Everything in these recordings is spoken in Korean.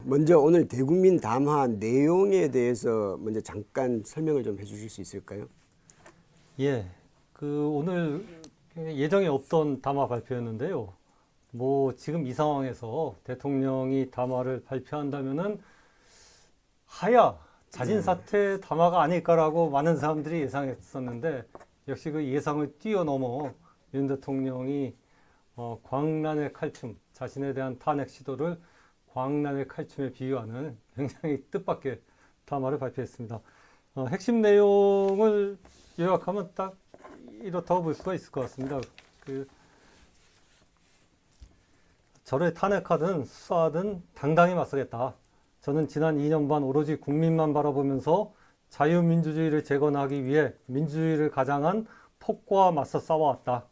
먼저 오늘 대국민 담화 내용에 대해서 먼저 잠깐 설명을 좀 해주실 수 있을까요? 예, 오늘 예정에 없던 담화 발표였는데요. 뭐 지금 이 상황에서 대통령이 담화를 발표한다면은 하야 자진 사퇴 담화가 아닐까라고 많은 사람들이 예상했었는데 역시 그 예상을 뛰어넘어 윤 대통령이 광란의 칼춤, 자신에 대한 탄핵 시도를 광란의 칼춤에 비유하는 굉장히 뜻밖의 담화를 발표했습니다. 핵심 내용을 요약하면 딱 이렇다고 볼 수가 있을 것 같습니다. 저를 탄핵하든 수사하든 당당히 맞서겠다. 저는 지난 2년 반 오로지 국민만 바라보면서 자유민주주의를 재건하기 위해 민주주의를 가장한 폭거와 맞서 싸워왔다.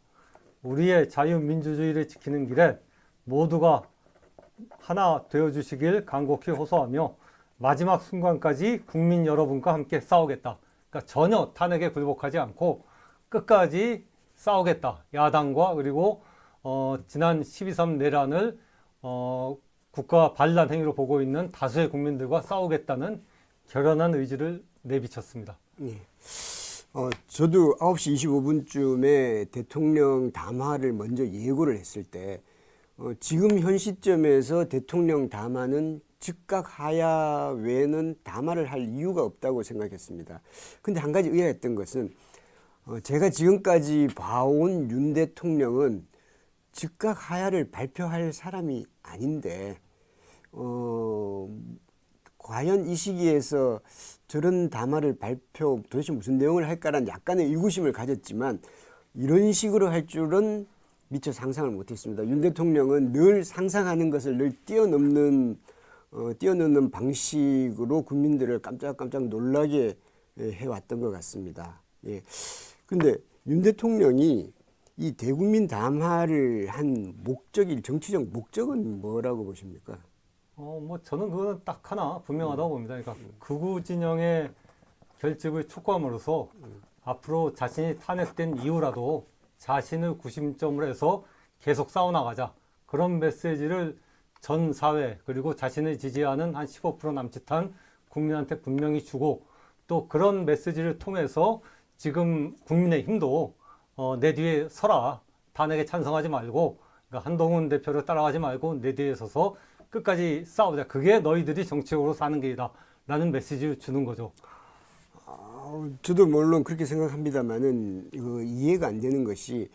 우리의 자유민주주의를 지키는 길에 모두가 하나 되어주시길 간곡히 호소하며 마지막 순간까지 국민 여러분과 함께 싸우겠다. 그러니까 전혀 탄핵에 굴복하지 않고 끝까지 싸우겠다. 야당과 그리고 지난 12.3 내란을 국가 반란 행위로 보고 있는 다수의 국민들과 싸우겠다는 결연한 의지를 내비쳤습니다. 네. 저도 9시 25분쯤에 대통령 담화를 먼저 예고를 했을 때 지금 현 시점에서 대통령 담화는 즉각 하야 외에는 담화를 할 이유가 없다고 생각했습니다. 근데 한 가지 의아했던 것은 제가 지금까지 봐온 윤 대통령은 즉각 하야를 발표할 사람이 아닌데 과연 이 시기에서 저런 담화를 도대체 무슨 내용을 할까라는 약간의 의구심을 가졌지만 이런 식으로 할 줄은 미처 상상을 못했습니다. 윤 대통령은 늘 상상하는 것을 늘 뛰어넘는 방식으로 국민들을 깜짝깜짝 놀라게 해왔던 것 같습니다. 예. 근데 윤 대통령이 이 대국민 담화를 한 정치적 목적은 뭐라고 보십니까? 뭐 저는 그거는 딱 하나 분명하다고 봅니다. 그러니까 극우 진영의 결집을 촉구함으로써 앞으로 자신이 탄핵된 이후라도 자신을 구심점으로 해서 계속 싸워나가자. 그런 메시지를 전 사회 그리고 자신을 지지하는 한 15% 남짓한 국민한테 분명히 주고 또 그런 메시지를 통해서 지금 국민의힘도 내 뒤에 서라. 탄핵에 찬성하지 말고 그러니까 한동훈 대표를 따라가지 말고 내 뒤에 서서 끝까지 싸우자. 그게 너희들이 정치적으로 사는 길이다. 라는 메시지를 주는 거죠. 저도 물론 그렇게 생각합니다만은 이해가 안 되는 것이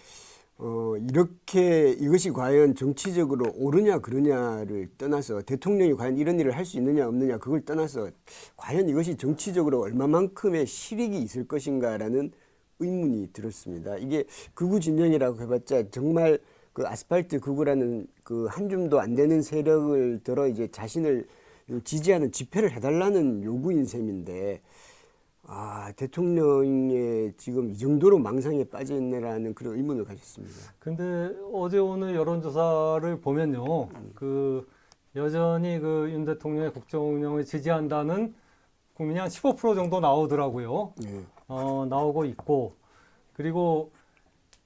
이것이 과연 정치적으로 옳으냐 그르냐를 떠나서 대통령이 과연 이런 일을 할 수 있느냐 없느냐 그걸 떠나서 과연 이것이 정치적으로 얼마만큼의 실익이 있을 것인가라는 의문이 들었습니다. 이게 극우 진영이라고 해봤자 정말 그 아스팔트 극우라는 그 한 줌도 안 되는 세력을 들어 이제 자신을 지지하는 집회를 해달라는 요구인 셈인데 대통령의 지금 이 정도로 망상에 빠져 있네라는 그런 의문을 가졌습니다. 근데 어제 오늘 여론조사를 보면요. 여전히 윤 대통령의 국정 운영을 지지한다는 국민이 한 15% 정도 나오더라고요. 네. 나오고 있고 그리고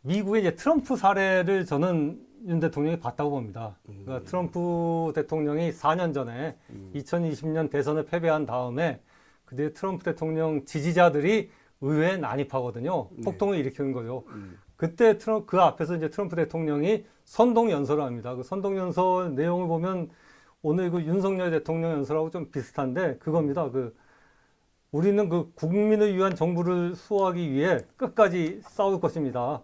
미국의 이제 트럼프 사례를 저는 윤 대통령이 봤다고 봅니다. 그러니까 트럼프 대통령이 4년 전에 2020년 대선을 패배한 다음에 그때 트럼프 대통령 지지자들이 의회에 난입하거든요. 폭동을 일으키는 거죠. 그때 그 앞에서 이제 트럼프 대통령이 선동 연설을 합니다. 그 선동 연설 내용을 보면 오늘 윤석열 대통령 연설하고 좀 비슷한데 그겁니다. 우리는 국민을 위한 정부를 수호하기 위해 끝까지 싸울 것입니다.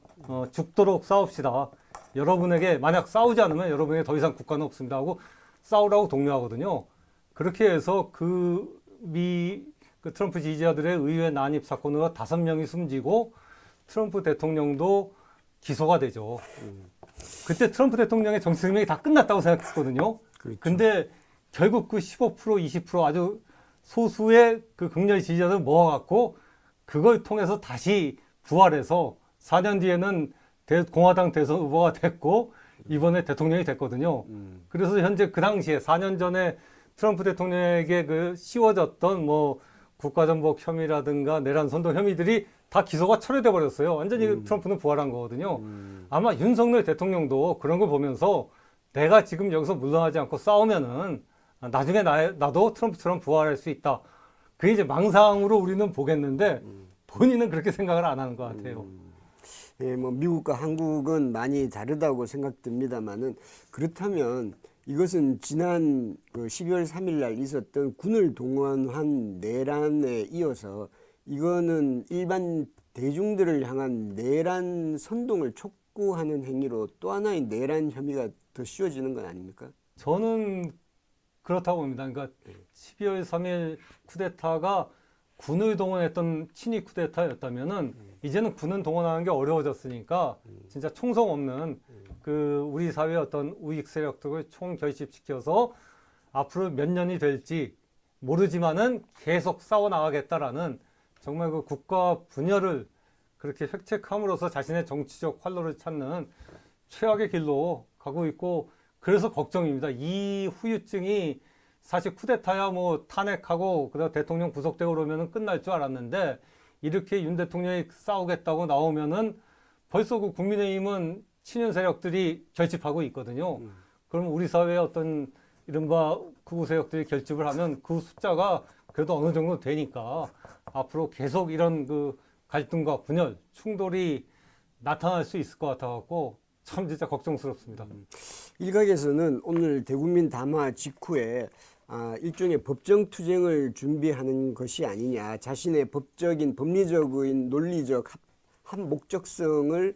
죽도록 싸웁시다. 여러분에게 만약 싸우지 않으면 여러분에게 더 이상 국가는 없습니다 하고 싸우라고 독려하거든요. 그렇게 해서 트럼프 지지자들의 의회 난입 사건으로 5명이 숨지고 트럼프 대통령도 기소가 되죠. 그때 트럼프 대통령의 정치 생명이 다 끝났다고 생각했거든요. 그렇죠. 근데 결국 15%, 20% 아주 소수의 극렬 지지자들 모아갖고 그걸 통해서 다시 부활해서 4년 뒤에는 공화당 대선 후보가 됐고 이번에 대통령이 됐거든요. 그래서 현재 그 당시에 4년 전에 트럼프 대통령에게 씌워졌던 국가전복 혐의라든가 내란 선동 혐의들이 다 기소가 철회돼 버렸어요. 완전히 트럼프는 부활한 거거든요. 아마 윤석열 대통령도 그런 걸 보면서 내가 지금 여기서 물러나지 않고 싸우면은 나중에 나도 트럼프처럼 부활할 수 있다. 그게 이제 망상으로 우리는 보겠는데 본인은 그렇게 생각을 안 하는 것 같아요. 예, 뭐 미국과 한국은 많이 다르다고 생각됩니다만은 그렇다면 이것은 지난 그 12월 3일 날 있었던 군을 동원한 내란에 이어서 이거는 일반 대중들을 향한 내란 선동을 촉구하는 행위로 또 하나의 내란 혐의가 더 씌워지는 건 아닙니까? 저는 그렇다고 봅니다. 그러니까 12월 3일 쿠데타가 군을 동원했던 친위 쿠데타였다면은 이제는 군은 동원하는 게 어려워졌으니까 진짜 총성 없는 그 우리 사회의 어떤 우익 세력들을 총결집시켜서 앞으로 몇 년이 될지 모르지만은 계속 싸워 나가겠다라는 정말 그 국가 분열을 그렇게 획책함으로써 자신의 정치적 활로를 찾는 최악의 길로 가고 있고 그래서 걱정입니다. 이 후유증이 사실 쿠데타야 뭐 탄핵하고 그다음 대통령 구속되고 그러면은 끝날 줄 알았는데 이렇게 윤 대통령이 싸우겠다고 나오면은 벌써 그 국민의힘은 친윤 세력들이 결집하고 있거든요. 그럼 우리 사회의 어떤 이른바 극우 세력들이 결집을 하면 그 숫자가 그래도 어느 정도 되니까 앞으로 계속 이런 그 갈등과 분열, 충돌이 나타날 수 있을 것 같아갖고 참 진짜 걱정스럽습니다. 일각에서는 오늘 대국민 담화 직후에 일종의 법정 투쟁을 준비하는 것이 아니냐, 자신의 법적인 법리적인 논리적 한 목적성을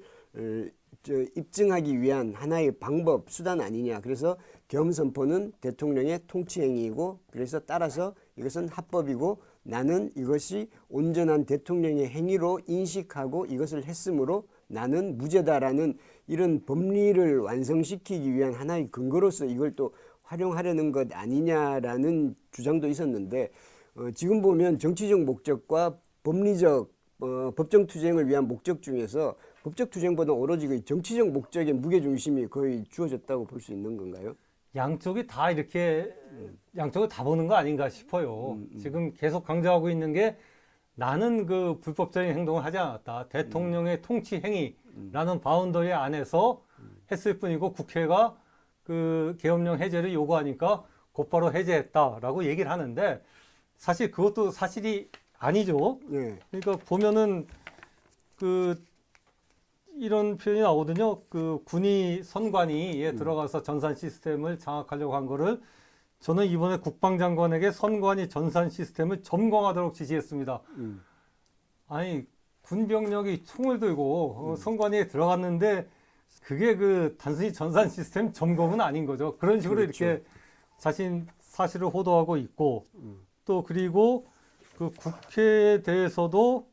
입증하기 위한 하나의 방법, 수단 아니냐. 그래서 계엄 선포는 대통령의 통치행위이고 그래서 따라서 이것은 합법이고 나는 이것이 온전한 대통령의 행위로 인식하고 이것을 했으므로 나는 무죄다라는 이런 법리를 완성시키기 위한 하나의 근거로서 이걸 또 활용하려는 것 아니냐라는 주장도 있었는데 지금 보면 정치적 목적과 법리적 법정 투쟁을 위한 목적 중에서 법적 투쟁보다 오로지 그 정치적 목적의 무게중심이 거의 주어졌다고 볼 수 있는 건가요? 양쪽이 다 이렇게 양쪽을 다 보는 거 아닌가 싶어요. 지금 계속 강조하고 있는 게 나는 그 불법적인 행동을 하지 않았다. 대통령의 통치 행위라는 바운더리 안에서 했을 뿐이고 국회가 그 계엄령 해제를 요구하니까 곧바로 해제했다라고 얘기를 하는데 사실 그것도 사실이 아니죠. 네. 그러니까 보면은 그 이런 표현이 나오거든요. 그 군이 선관위에 들어가서 전산 시스템을 장악하려고 한 거를 저는 이번에 국방장관에게 선관위 전산 시스템을 점검하도록 지시했습니다. 아니 군병력이 총을 들고 선관위에 들어갔는데 그게 그 단순히 전산 시스템 점검은 아닌 거죠. 그런 식으로 그렇죠. 이렇게 자신 사실을 호도하고 있고 또 그리고 그 국회에 대해서도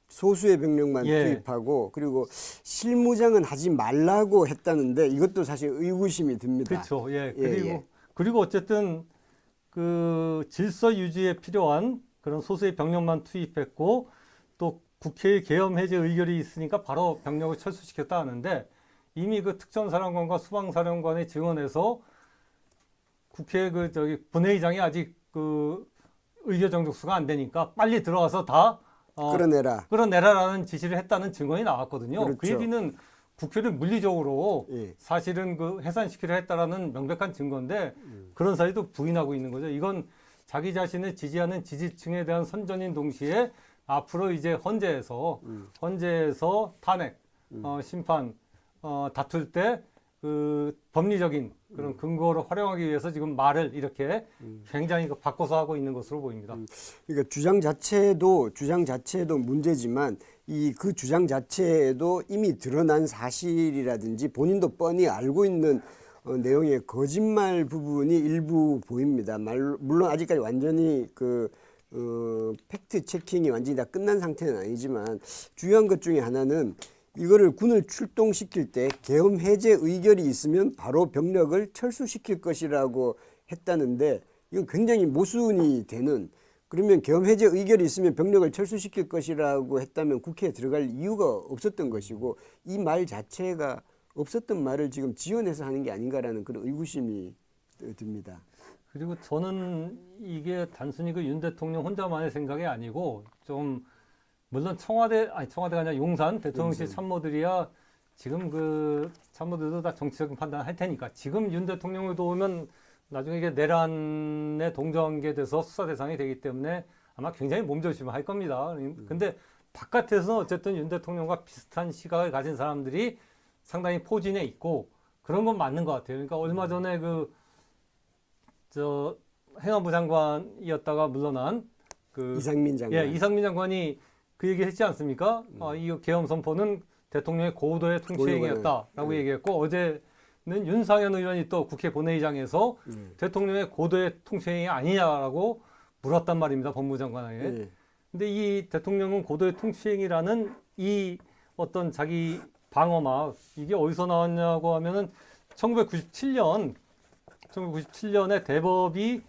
소수의 병력만 예. 투입하고 그리고 실무장은 하지 말라고 했다는데 이것도 사실 의구심이 듭니다. 그렇죠. 예. 예. 그리고 어쨌든 그 질서 유지에 필요한 그런 소수의 병력만 투입했고 또 국회에 계엄 해제 의결이 있으니까 바로 병력을 철수시켰다 하는데 이미 그 특전사령관과 수방사령관의 증언에서 국회 그 저기 본회의장이 아직 그 의결 정족수가 안 되니까 빨리 들어가서 다 끌어내라라는 지시를 했다는 증언이 나왔거든요. 그렇죠. 그 얘기는 국회를 물리적으로 예. 사실은 그 해산시키려 했다라는 명백한 증거인데 그런 사실도 부인하고 있는 거죠. 이건 자기 자신을 지지하는 지지층에 대한 선전인 동시에 앞으로 이제 헌재에서 탄핵, 심판 다툴 때 그 법리적인 그런 근거를 활용하기 위해서 지금 말을 이렇게 굉장히 바꿔서 하고 있는 것으로 보입니다. 그러니까 주장 자체도 문제지만 이 그 주장 자체에도 이미 드러난 사실이라든지 본인도 뻔히 알고 있는 내용의 거짓말 부분이 일부 보입니다. 물론 아직까지 완전히 팩트 체킹이 완전히 다 끝난 상태는 아니지만 중요한 것 중에 하나는 이거를 군을 출동시킬 때 계엄 해제 의결이 있으면 바로 병력을 철수시킬 것이라고 했다는데 이건 굉장히 모순이 되는, 그러면 계엄 해제 의결이 있으면 병력을 철수시킬 것이라고 했다면 국회에 들어갈 이유가 없었던 것이고 이 말 자체가 없었던 말을 지금 지어내서 하는 게 아닌가라는 그런 의구심이 듭니다. 그리고 저는 이게 단순히 그 윤 대통령 혼자만의 생각이 아니고 좀 물론 청와대가 아니라 용산 대통령실 참모들이야 지금 그 참모들도 다 정치적인 판단을 할 테니까 지금 윤 대통령을 도우면 나중에 이게 내란에 동정하게 돼서 수사 대상이 되기 때문에 아마 굉장히 몸조심을 할 겁니다. 근데 바깥에서 어쨌든 윤 대통령과 비슷한 시각을 가진 사람들이 상당히 포진해 있고 그런 건 맞는 것 같아요. 그러니까 얼마 전에 저 행안부 장관이었다가 물러난 그 이상민 장관. 예, 이상민 장관이 그 얘기 했지 않습니까? 이 계엄 선포는 대통령의 고도의 통치행위였다라고 얘기했고 어제는 윤상현 의원이 또 국회 본회의장에서 대통령의 고도의 통치행위 아니냐라고 물었단 말입니다. 법무장관에게. 근데 이 대통령은 고도의 통치행위라는 이 어떤 자기 방어막 이게 어디서 나왔냐고 하면은 1997년에 대법이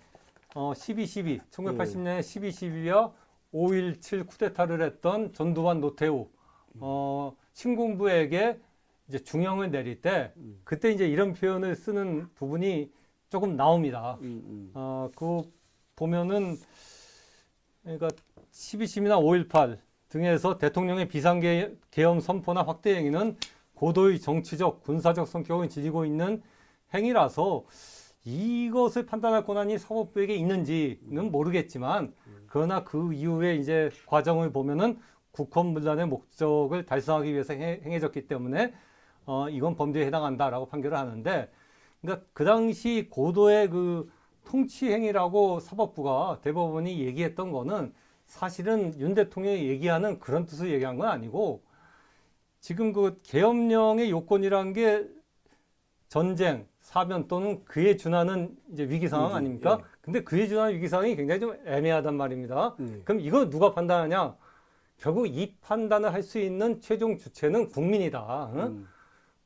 12.12, 1980년에 12.12와 5.17 쿠데타를 했던 전두환 노태우 신공부에게 이제 중형을 내릴 때 그때 이제 이런 표현을 쓰는 부분이 조금 나옵니다. 그 보면은 그러니까 12.12나 5.18 등에서 대통령의 비상계엄 선포나 확대 행위는 고도의 정치적, 군사적 성격을 지니고 있는 행위라서 이것을 판단할 권한이 사법부에게 있는지는 모르겠지만 그러나 그 이후에 이제 과정을 보면은 국헌문란의 목적을 달성하기 위해서 행해졌기 때문에 이건 범죄에 해당한다라고 판결을 하는데 그러니까 그 당시 고도의 그 통치 행위라고 사법부가 대법원이 얘기했던 거는 사실은 윤 대통령이 얘기하는 그런 뜻을 얘기한 건 아니고 지금 그 계엄령의 요건이라는 게 전쟁, 사변 또는 그에 준하는 이제 위기 상황 아닙니까? 예. 근데 그에 준하는 위기 상황이 굉장히 좀 애매하단 말입니다. 그럼 이거 누가 판단하냐? 결국 이 판단을 할 수 있는 최종 주체는 국민이다.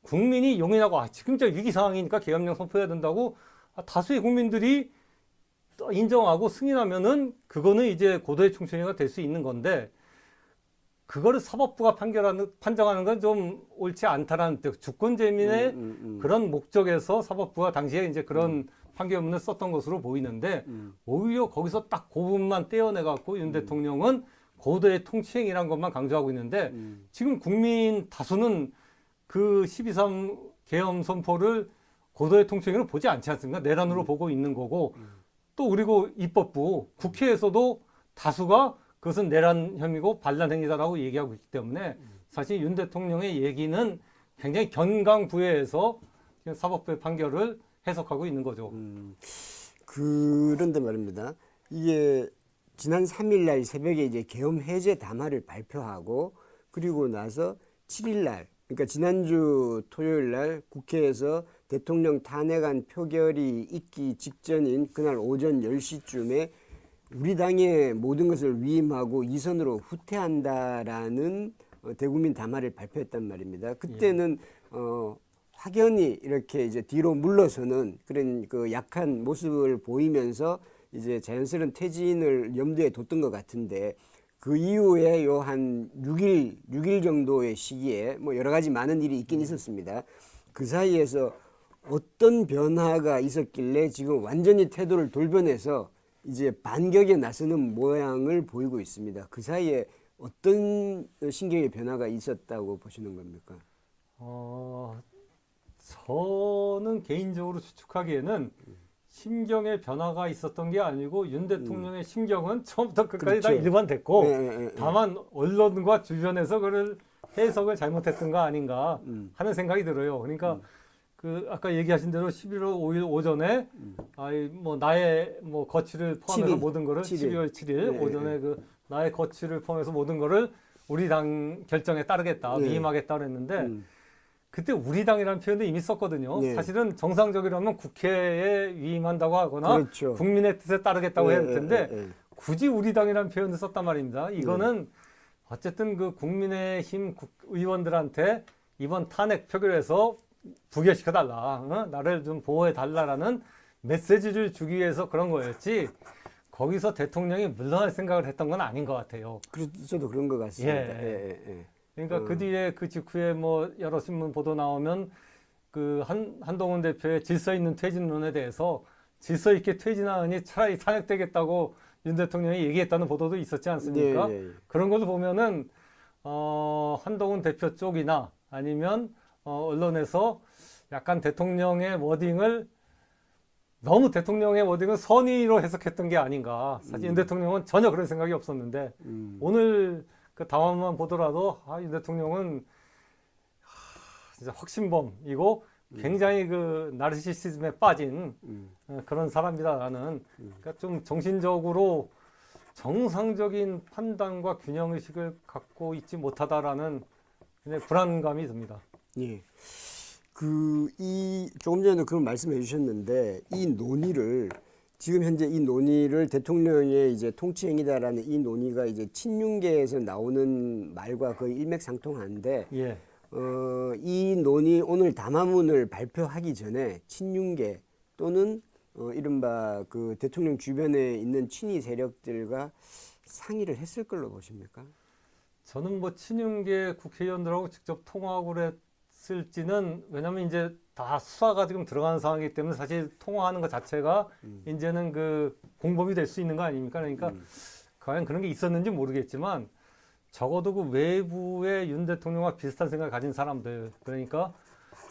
국민이 용인하고 지금 저 위기 상황이니까 계엄령 선포해야 된다고 다수의 국민들이 인정하고 승인하면은 그거는 이제 고도의 총체가 될 수 있는 건데 그거를 사법부가 판정하는 건 좀 옳지 않다라는 뜻. 주권재민의 그런 목적에서 사법부가 당시에 이제 그런 판결문을 썼던 것으로 보이는데 오히려 거기서 딱 그 부분만 떼어내갖고 윤 대통령은 고도의 통치행위란 것만 강조하고 있는데 지금 국민 다수는 그 12.3 계엄 선포를 고도의 통치행위로 보지 않지 않습니까? 내란으로 보고 있는 거고 또 그리고 입법부, 국회에서도 다수가 그것은 내란 혐의고 반란 행위다라고 얘기하고 있기 때문에 사실 윤 대통령의 얘기는 굉장히 견강부회에서 사법부의 판결을 해석하고 있는 거죠. 그런데 말입니다. 이게 지난 3일 날 새벽에 이제 계엄 해제 담화를 발표하고 그리고 나서 7일 날 그러니까 지난주 토요일 날 국회에서 대통령 탄핵안 표결이 있기 직전인 그날 오전 10시쯤에 우리 당의 모든 것을 위임하고 이선으로 후퇴한다라는 대국민 담화를 발표했단 말입니다. 그때는 확연히 이렇게 이제 뒤로 물러서는 그런 그 약한 모습을 보이면서 이제 자연스러운 퇴진을 염두에 뒀던 것 같은데 그 이후에 요 한 6일 정도의 시기에 뭐 여러 가지 많은 일이 있긴 있었습니다. 그 사이에서 어떤 변화가 있었길래 지금 완전히 태도를 돌변해서 이제 반격에 나서는 모양을 보이고 있습니다. 그 사이에 어떤 신경의 변화가 있었다고 보시는 겁니까? 저는 개인적으로 추측하기에는 심경의 변화가 있었던 게 아니고 윤 대통령의 심경은 처음부터 끝까지 다 그렇죠. 일관됐고 네. 다만 언론과 주변에서 그를 해석을 잘못했던 거 아닌가 하는 생각이 들어요. 그러니까 그 아까 얘기하신 대로 11월 5일 오전에 뭐 나의 뭐 거취를 포함해서 7일, 모든 거를 12월 7일 네. 오전에 그 나의 거취를 포함해서 모든 거를 우리 당 결정에 따르겠다, 위임하겠다 그랬는데 그때 우리 당이라는 표현도 이미 썼거든요. 네. 사실은 정상적이라면 국회에 위임한다고 하거나 그렇죠. 국민의 뜻에 따르겠다고 해야 할 텐데 네. 굳이 우리 당이라는 표현을 썼단 말입니다. 이거는 어쨌든 그 국민의힘 의원들한테 이번 탄핵 표결에서 부결시켜달라, 나를 좀 보호해달라라는 메시지를 주기 위해서 그런 거였지 거기서 대통령이 물러날 생각을 했던 건 아닌 것 같아요. 저도 그런 것 같습니다. 예. 그러니까 그 뒤에 그 직후에 뭐 여러 신문 보도 나오면 그 한동훈 대표의 질서 있는 퇴진론에 대해서 질서 있게 퇴진하니 차라리 탄핵되겠다고 윤 대통령이 얘기했다는 보도도 있었지 않습니까? 네. 그런 것을 보면은 한동훈 대표 쪽이나 아니면 언론에서 약간 너무 대통령의 워딩을 선의로 해석했던 게 아닌가. 사실 윤 대통령은 전혀 그런 생각이 없었는데 오늘 그 담화만 보더라도 윤 대통령은 진짜 확신범이고 굉장히 그 나르시시즘에 빠진 그런 사람이다라는 그러니까 좀 정신적으로 정상적인 판단과 균형 의식을 갖고 있지 못하다라는 굉장히 불안감이 듭니다. 예. 조금 전에도 그런 말씀해 주셨는데 지금 현재 이 논의를 대통령의 이제 통치행위다라는 이 논의가 이제 친윤계에서 나오는 말과 거의 일맥상통하는데 예. 이 논의 오늘 담화문을 발표하기 전에 친윤계 또는 이른바 그 대통령 주변에 있는 친위 세력들과 상의를 했을 걸로 보십니까? 저는 뭐 친윤계 국회의원들하고 직접 통화하고 그랬을지는 왜냐하면 이제 다 수사가 지금 들어가는 상황이기 때문에 사실 통화하는 것 자체가 이제는 그 공범이 될 수 있는 거 아닙니까? 그러니까 과연 그런 게 있었는지 모르겠지만 적어도 그 외부의 윤 대통령과 비슷한 생각을 가진 사람들 그러니까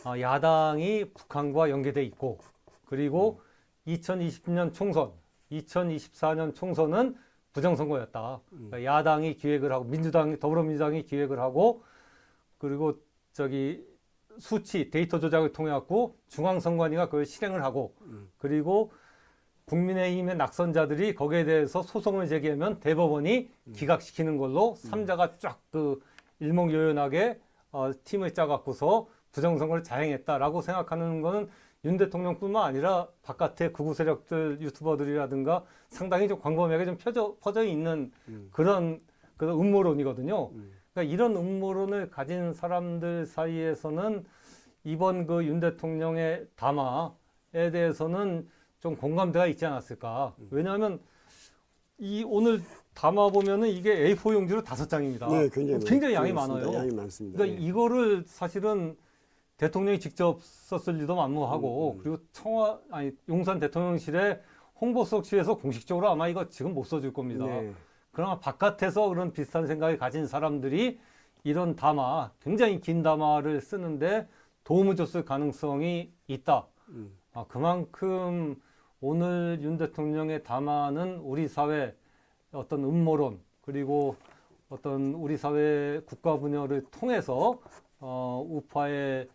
야당이 북한과 연계돼 있고 그리고 2020년 총선, 2024년 총선은 부정선거였다. 그러니까 야당이 기획을 하고 더불어민주당이 기획을 하고 그리고 수치 데이터 조작을 통해 갖고 중앙선관위가 그걸 실행을 하고 그리고 국민의힘의 낙선자들이 거기에 대해서 소송을 제기하면 대법원이 기각시키는 걸로 삼자가 쫙 그 일목요연하게 팀을 짜갖고서 부정선거를 자행했다라고 생각하는 거는 윤 대통령뿐만 아니라 바깥의 극우 세력들 유튜버들이라든가 상당히 좀 광범위하게 좀 퍼져 있는 그런 음모론이거든요. 그러니까 이런 음모론을 가진 사람들 사이에서는 이번 그 윤 대통령의 담화에 대해서는 좀 공감대가 있지 않았을까. 왜냐하면 오늘 담아 보면은 이게 A4 용지로 5장입니다. 네, 굉장히 양이 많아요. 양이 많습니다. 그러니까 이거를 사실은 대통령이 직접 썼을 리도 만무하고 그리고 용산 대통령실의 홍보수석실에서 공식적으로 아마 이거 지금 못 써줄 겁니다. 네. 그러나 바깥에서 그런 비슷한 생각을 가진 사람들이 이런 담화, 굉장히 긴 담화를 쓰는데 도움을 줬을 가능성이 있다. 그만큼 오늘 윤 대통령의 담화는 우리 사회 어떤 음모론 그리고 어떤 우리 사회 국가 분열을 통해서 우파의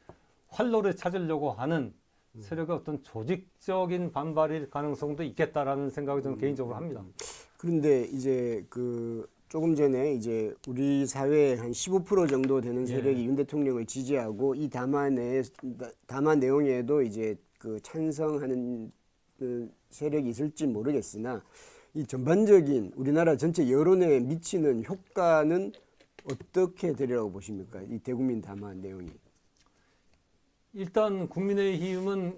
활로를 찾으려고 하는 세력의 어떤 조직적인 반발일 가능성도 있겠다라는 생각을 저는 개인적으로 합니다. 그런데 이제 조금 전에 이제 우리 사회의 한 15% 정도 되는 세력이 윤 대통령을 지지하고 이 담화 내용에도 이제 찬성하는 세력이 있을지 모르겠으나 이 전반적인 우리나라 전체 여론에 미치는 효과는 어떻게 되리라고 보십니까? 이 대국민 담화 내용이. 일단 국민의힘은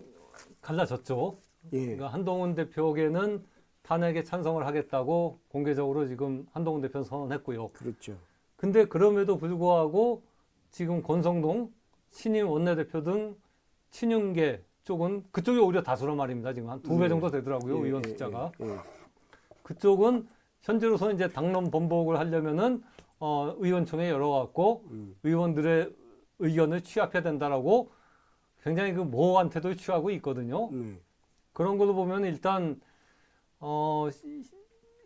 갈라졌죠. 예. 그러니까 한동훈 대표에게는 탄핵에 찬성을 하겠다고 공개적으로 지금 한동훈 대표는 선언했고요. 그렇죠. 근데 그럼에도 불구하고 지금 권성동 신임 원내대표 등 친윤계 쪽은 그쪽이 오히려 다수란 말입니다. 지금 한 2배 정도 되더라고요. 의원 숫자가. 그쪽은 현재로서는 이제 당론 번복을 하려면은 의원총회 열어갖고 의원들의 의견을 취합해야 된다라고 굉장히 그 모호한 태도를 취하고 있거든요. 그런 걸로 보면 일단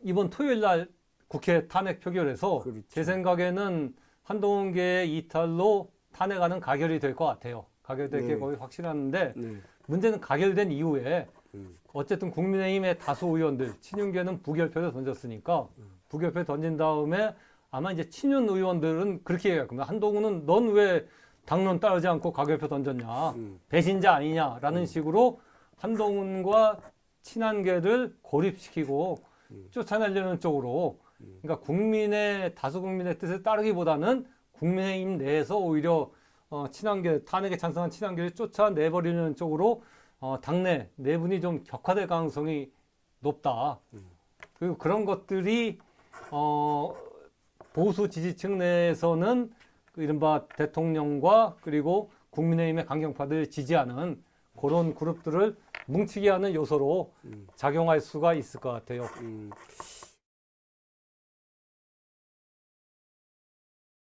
이번 토요일 날 국회 탄핵 표결에서 그렇죠. 제 생각에는 한동훈계의 이탈로 탄핵안은 가결이 될 것 같아요. 가결될 게 거의 확실한데 문제는 가결된 이후에 어쨌든 국민의힘의 다수 의원들 친윤계는 부결표를 던졌으니까 부결표 던진 다음에 아마 이제 친윤 의원들은 그렇게 얘기할 겁니다. 한동훈은 넌 왜 당론 따르지 않고 가결표 던졌냐 배신자 아니냐라는 식으로 한동훈과 친한계를 고립시키고 쫓아내려는 쪽으로 그러니까 다수 국민의 뜻을 따르기보다는 국민의힘 내에서 오히려 친한계 탄핵에 찬성한 친한계를 쫓아내버리는 쪽으로 당내 내분이 좀 격화될 가능성이 높다. 그리고 그런 것들이 보수 지지층 내에서는 이른바 대통령과 그리고 국민의힘의 강경파들 지지하는 그런 그룹들을 뭉치게 하는 요소로 작용할 수가 있을 것 같아요.